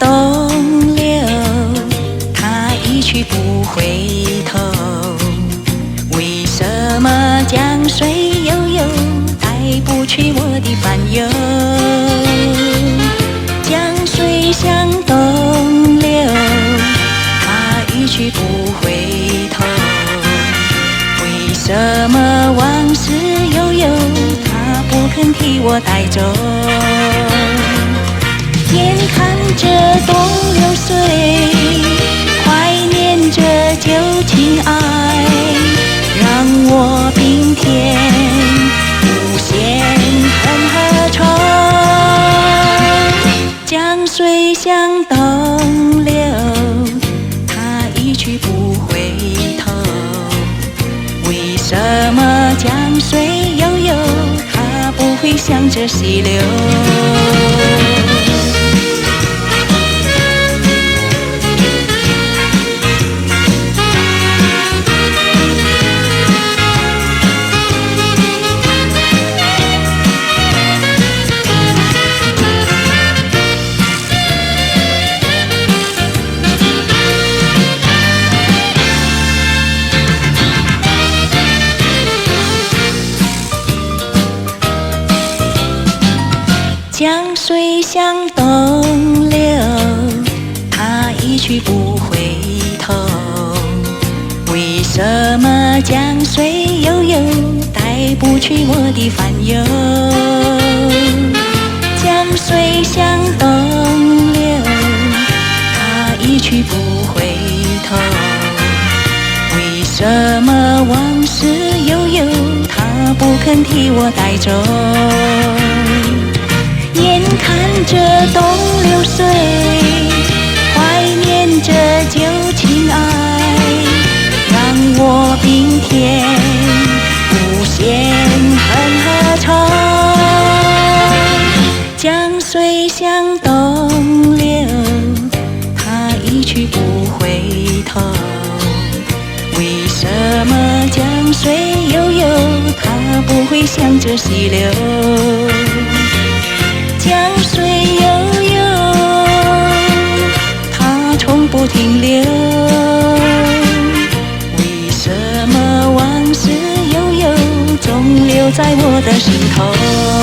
东流，它一去不回头。为什么江水悠悠，带不去我的烦忧？江水向东流，它一去不回头。为什么往事悠悠，它不肯替我带走？眼看着东流水，怀念着旧情爱，让我冰天无限恨和愁。江水向东流，它一去不回头。为什么江水悠悠，它不会向着西流？江水向东流，它一去不回头。为什么江水悠悠，带不去我的烦忧？江水向东流，它一去不回头。为什么往事悠悠，它不肯替我带走？眼看着东流水，怀念着旧情爱，让我冰天无限恨和愁。江水向东流，它一去不回头。为什么江水悠悠，它不会向着西流？江水悠悠，它从不停留。为什么往事悠悠，总留在我的心头？